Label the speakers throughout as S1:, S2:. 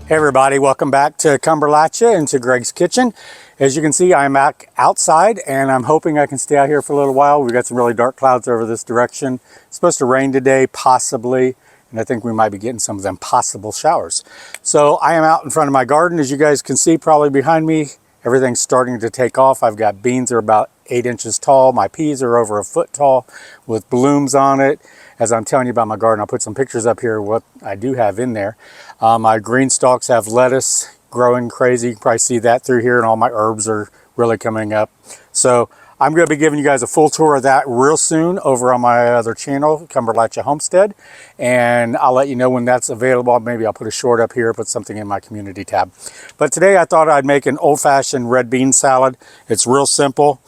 S1: Hey everybody, welcome back to Cumberlachia and to Greg's Kitchen. As you can see, I'm back outside and I'm hoping I can stay out here for a little while. We've got some really dark clouds over this direction. It's supposed to rain today, possibly, and I think we might be getting some of them possible showers. So I am out in front of my garden. As you guys can see probably behind me, everything's starting to take off. I've got beans that are about 8 inches tall. My peas are over a foot tall with blooms on it. As I'm telling you about my garden, I'll put some pictures up here of what I do have in there. My green stalks have lettuce growing crazy. You can probably see that through here, and all my herbs are really coming up. So I'm going to be giving you guys a full tour of that real soon over on my other channel, Cumberlachia Homestead. And I'll let you know when that's available. Maybe I'll put a short up here, put something in my community tab. But today I thought I'd make an old-fashioned red bean salad. It's real simple.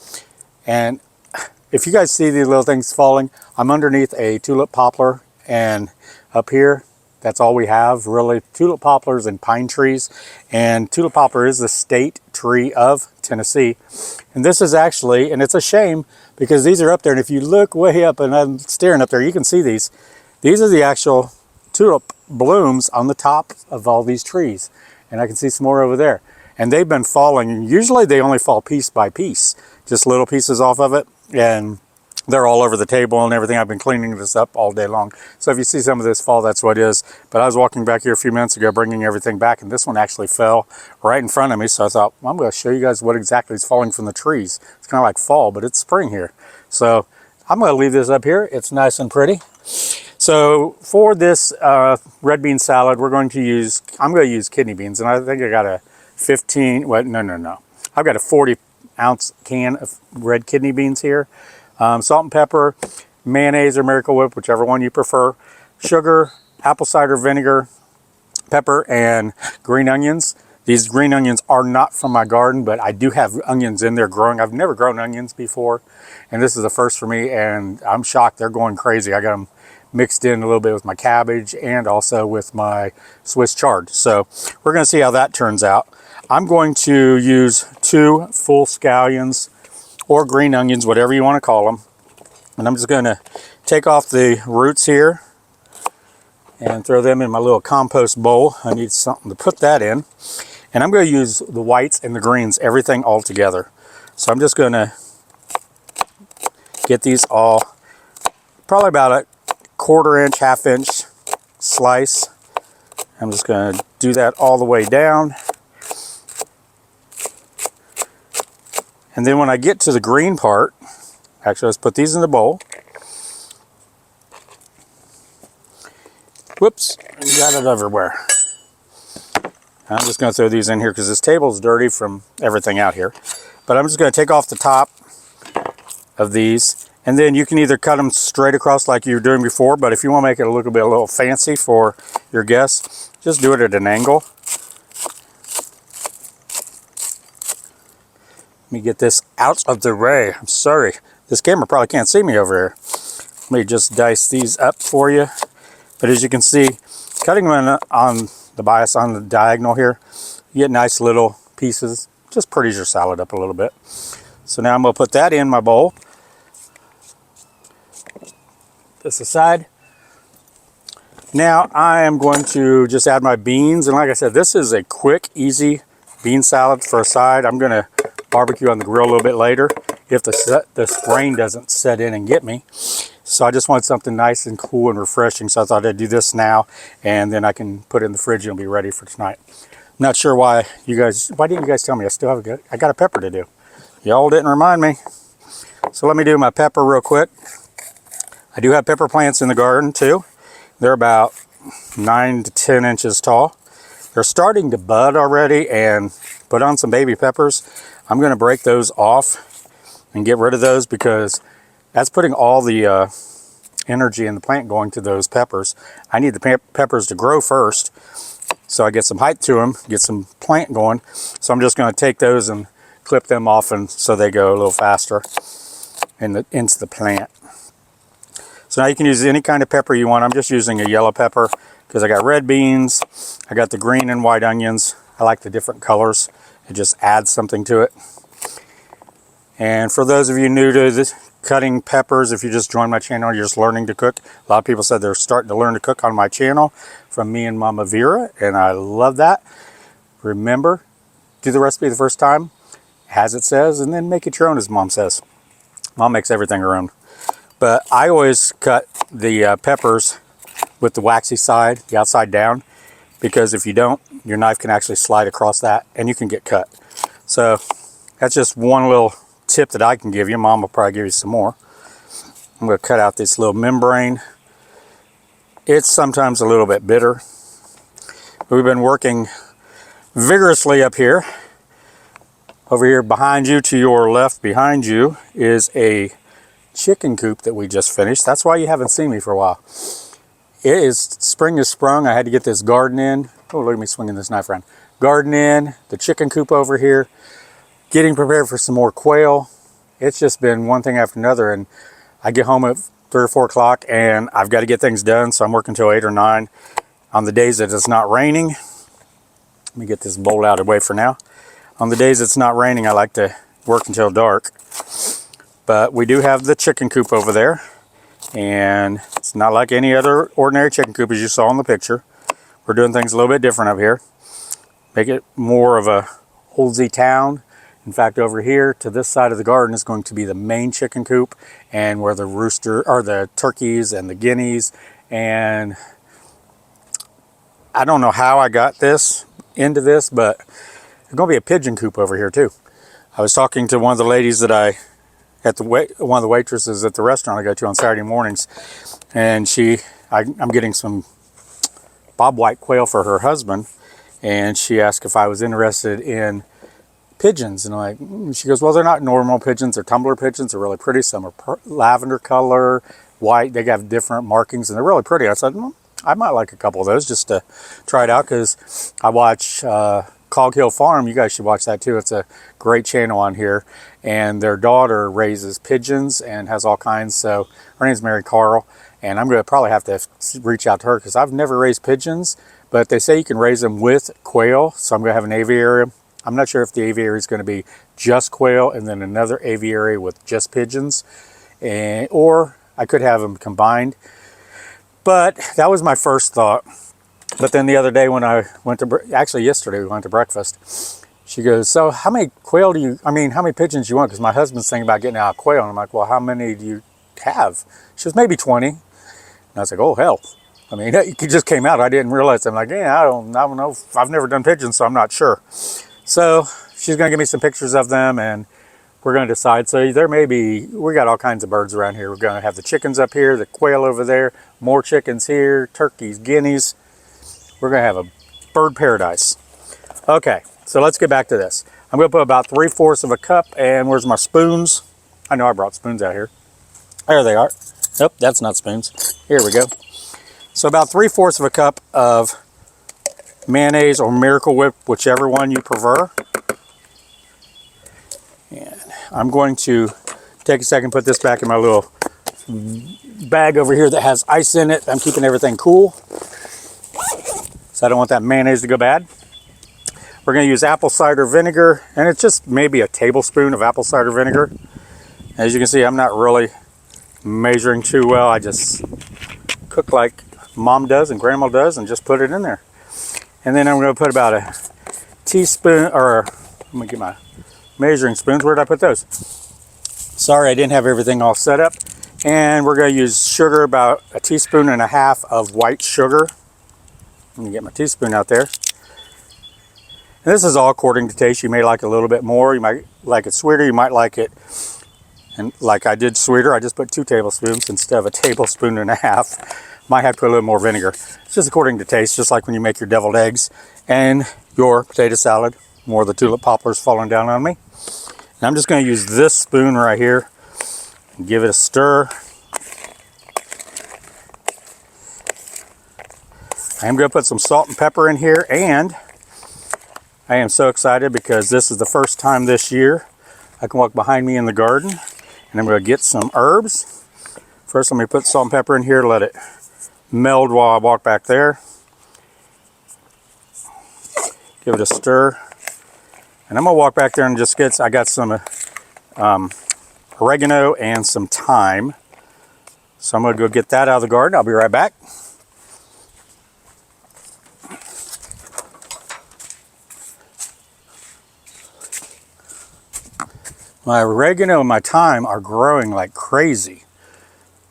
S1: And if you guys see these little things falling, I'm underneath a tulip poplar, and up here, that's all we have, really. Tulip poplars and pine trees. And tulip poplar is the state tree of Tennessee. And this is actually, and it's a shame because these are up there, and if you look way up, and I'm staring up there, you can see these. These are the actual tulip blooms on the top of all these trees. And I can see some more over there. And they've been falling. Usually they only fall piece by piece, just little pieces off of it. And they're all over the table and everything. I've been cleaning this up all day long. So if you see some of this fall, that's what it is. But I was walking back here a few minutes ago, bringing everything back, and this one actually fell right in front of me. So I thought, well, I'm going to show you guys what exactly is falling from the trees. It's kind of like fall, but it's spring here. So I'm going to leave this up here. It's nice and pretty. So for this red bean salad, I'm going to use kidney beans. And I think I got a 15, well, no. I've got a 40-ounce can of red kidney beans here. Salt and pepper, mayonnaise or Miracle Whip, whichever one you prefer, sugar, apple cider vinegar, pepper, and green onions. These green onions are not from my garden, but I do have onions in there growing. I've never grown onions before, and this is the first for me, and I'm shocked. They're going crazy. I got them mixed in a little bit with my cabbage and also with my Swiss chard. So we're going to see how that turns out. I'm going to use 2 full scallions or green onions, whatever you want to call them. And I'm just going to take off the roots here and throw them in my little compost bowl. I need something to put that in. And I'm going to use the whites and the greens, everything all together. So I'm just going to get these all, probably about a 1/4 inch, 1/2 inch slice. I'm just going to do that all the way down. And then when I get to the green part, actually let's put these in the bowl. Whoops, we got it everywhere. I'm just going to throw these in here because this table is dirty from everything out here. But I'm just going to take off the top of these. And then you can either cut them straight across like you were doing before, but if you want to make it a little fancy for your guests, just do it at an angle. Let me get this out of the way. I'm sorry. This camera probably can't see me over here. Let me just dice these up for you. But as you can see, cutting them on the bias on the diagonal here, you get nice little pieces. Just pretties your salad up a little bit. So now I'm going to put that in my bowl. This aside. Now I am going to just add my beans. And like I said, this is a quick, easy bean salad for a side. I'm going to barbecue on the grill a little bit later if this rain doesn't set in and get me. So I just want something nice and cool and refreshing, so I thought I'd do this now, and then I can put it in the fridge and it'll be ready for tonight. I'm not sure why didn't you guys tell me I got a pepper to do? Y'all didn't remind me. So let me do my pepper real quick. I do have pepper plants in the garden too. They're about 9 to 10 inches tall. They're starting to bud already and put on some baby peppers. I'm going to break those off and get rid of those because that's putting all the energy in the plant going to those peppers. I need the peppers to grow first so I get some height to them, get some plant going. So I'm just going to take those and clip them off and so they go a little faster into the plant. So now you can use any kind of pepper you want. I'm just using a yellow pepper because I got red beans, I got the green and white onions. I like the different colors. It just adds something to it. And for those of you new to this cutting peppers. If you just joined my channel, you're just learning to cook. A lot of people said they're starting to learn to cook on my channel from me and Mama Vera, and I love that. Remember, do the recipe the first time as it says, and then make it your own as Mom says. Mom makes everything her own. But I always cut the peppers with the waxy side, the outside down, because if you don't, your knife can actually slide across that and you can get cut. So that's just one little tip that I can give you. Mom will probably give you some more. I'm going to cut out this little membrane. It's sometimes a little bit bitter. We've been working vigorously up here. Over here behind you, to your left behind you, is a chicken coop that we just finished. That's why you haven't seen me for a while. Spring is sprung. I had to get this garden in. Oh, look at me swinging this knife around. Garden in, the chicken coop over here, getting prepared for some more quail. It's just been one thing after another, and I get home at 3 or 4 o'clock and I've got to get things done, so I'm working till 8 or 9 on the days that it's not raining. Let me get this bowl out of the way for now. On the days it's not raining, I like to work until dark. But we do have the chicken coop over there, and it's not like any other ordinary chicken coop as you saw in the picture. We're doing things a little bit different up here. Make it more of a oldsy town. In fact, over here to this side of the garden is going to be the main chicken coop, and where the rooster or the turkeys and the guineas, and I don't know how I got this into this, but there's going to be a pigeon coop over here too. I was talking to one of the ladies that one of the waitresses at the restaurant I go to on Saturday mornings, and I'm getting some bobwhite quail for her husband, and she asked if I was interested in pigeons, and she goes, well, they're not normal pigeons, they're tumbler pigeons. They're really pretty. Some are lavender color, white, they have different markings, and they're really pretty. I said, I might like a couple of those just to try it out, because I watch Cog Hill Farm. You guys should watch that too. It's a great channel on here, and their daughter raises pigeons and has all kinds. So her name's Mary Carl, and I'm going to probably have to reach out to her because I've never raised pigeons, but they say you can raise them with quail. So I'm going to have an aviary. I'm not sure if the aviary is going to be just quail and then another aviary with just pigeons, or I could have them combined. But that was my first thought. But then the other day when I went to, actually yesterday we went to breakfast, she goes, so how many how many pigeons do you want? Because my husband's thinking about getting out quail. And I'm like, well, how many do you have? She goes, maybe 20. And I was like, oh, hell. I mean, it just came out. I didn't realize. I'm like, yeah, I don't know. I've never done pigeons, so I'm not sure. So she's going to give me some pictures of them, and we're going to decide. So we got all kinds of birds around here. We're going to have the chickens up here, the quail over there, more chickens here, turkeys, guineas. We're going to have a bird paradise. Okay, so let's get back to this. I'm going to put about 3/4 of a cup, and where's my spoons? I know I brought spoons out here. There they are. Nope, that's not spoons. Here we go. So about 3/4 of a cup of mayonnaise or Miracle Whip, whichever one you prefer. And I'm going to take a second, put this back in my little bag over here that has ice in it. I'm keeping everything cool, so I don't want that mayonnaise to go bad. We're going to use apple cider vinegar, and it's just maybe a tablespoon of apple cider vinegar. As you can see, I'm not really measuring too well. I just cook like Mom does and Grandma does and just put it in there. And then I'm going to put about a teaspoon, or let me get my measuring spoons. Where did I put those? Sorry, I didn't have everything all set up. And we're going to use sugar, about 1.5 teaspoons of white sugar. Let me get my teaspoon out there. And this is all according to taste. You may like a little bit more. You might like it sweeter. You might like it, and like I did sweeter, I just put 2 tablespoons instead of 1.5 tablespoons. Might have to put a little more vinegar. It's just according to taste, just like when you make your deviled eggs and your potato salad. More of the tulip poplars falling down on me. And I'm just going to use this spoon right here and give it a stir. I'm going to put some salt and pepper in here, and I am so excited because this is the first time this year I can walk behind me in the garden, and I'm going to get some herbs. First, let me put salt and pepper in here, let it meld while I walk back there. Give it a stir. And I'm going to walk back there and just I got some oregano and some thyme. So I'm going to go get that out of the garden. I'll be right back. My oregano and my thyme are growing like crazy.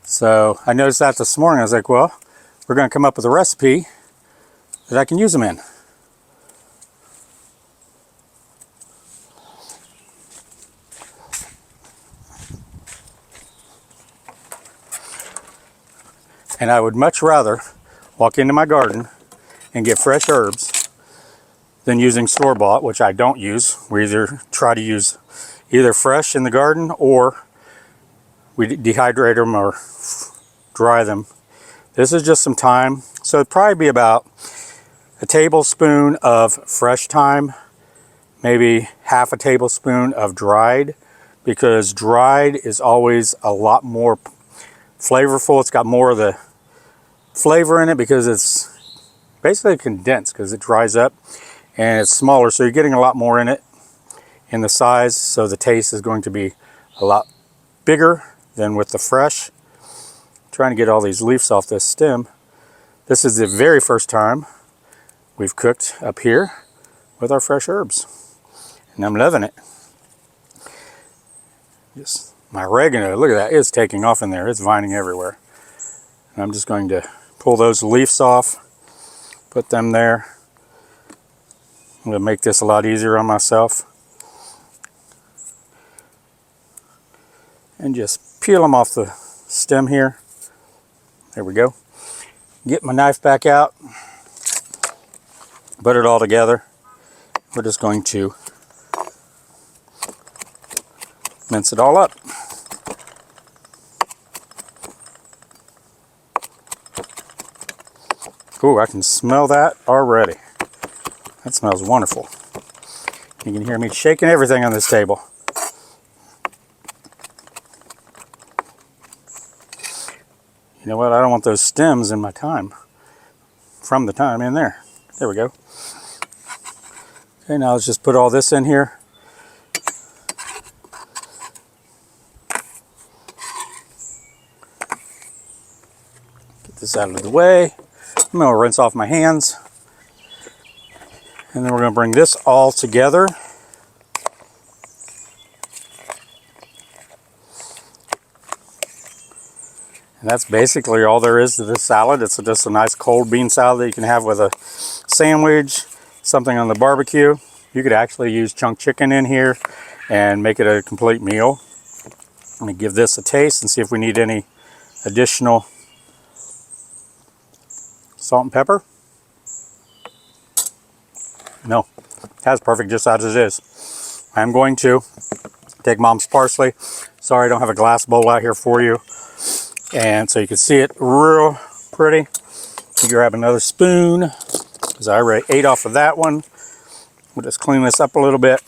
S1: So I noticed that this morning. I was like, well, we're going to come up with a recipe that I can use them in. And I would much rather walk into my garden and get fresh herbs than using store-bought, which I don't use. We either try to use either fresh in the garden, or we dehydrate them or dry them. This is just some thyme. So it'd probably be about a tablespoon of fresh thyme, maybe half a tablespoon of dried, because dried is always a lot more flavorful. It's got more of the flavor in it because it's basically condensed, because it dries up and it's smaller, so you're getting a lot more in it in the size, so the taste is going to be a lot bigger than with the fresh. I'm trying to get all these leaves off this stem. This is the very first time we've cooked up here with our fresh herbs, and I'm loving it. Just my oregano, look at that, it's taking off in there. It's vining everywhere. And I'm just going to pull those leaves off, put them there. I'm going to make this a lot easier on myself. And just peel them off the stem here. There we go. Get my knife back out, put it all together. We're just going to mince it all up. Ooh, I can smell that already. That smells wonderful. You can hear me shaking everything on this table. You know what? I don't want those stems in my thyme. From the thyme in there. There we go. Okay, now let's just put all this in here. Get this out of the way. I'm going to rinse off my hands. And then we're going to bring this all together. And that's basically all there is to this salad. It's just a nice cold bean salad that you can have with a sandwich, something on the barbecue. You could actually use chunk chicken in here and make it a complete meal. Let me give this a taste and see if we need any additional salt and pepper. No, that's perfect just as it is. I'm going to take Mom's parsley. Sorry, I don't have a glass bowl out here for you. And so you can see it real pretty. You grab another spoon, because I already ate off of that one. We'll just clean this up a little bit.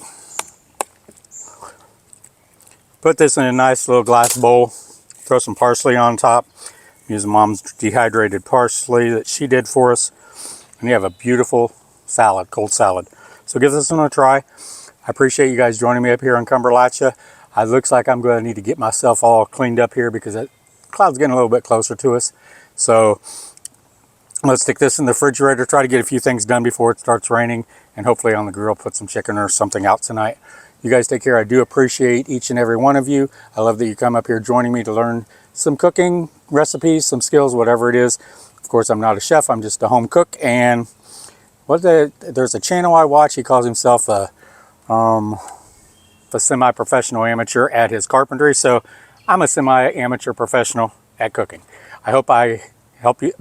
S1: Put this in a nice little glass bowl. Throw some parsley on top. Use Mom's dehydrated parsley that she did for us. And you have a beautiful salad, cold salad. So give this one a try. I appreciate you guys joining me up here on Cumberlachia. It looks like I'm going to need to get myself all cleaned up here because the cloud's getting a little bit closer to us. So let's stick this in the refrigerator, try to get a few things done before it starts raining, and hopefully on the grill put some chicken or something out tonight. You guys take care. I do appreciate each and every one of you. I love that you come up here joining me to learn some cooking recipes, some skills, whatever it is. Of course, I'm not a chef. I'm just a home cook. And there's a channel I watch. He calls himself a semi-professional amateur at his carpentry. So I'm a semi-amateur professional at cooking. I hope I help you.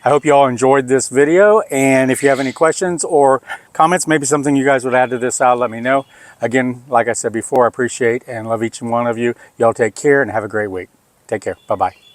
S1: I hope you all enjoyed this video, and if you have any questions or comments, maybe something you guys would add to this salad, let me know. Again, like I said before, I appreciate and love each and one of you. Y'all take care and have a great week. Take care. Bye-bye.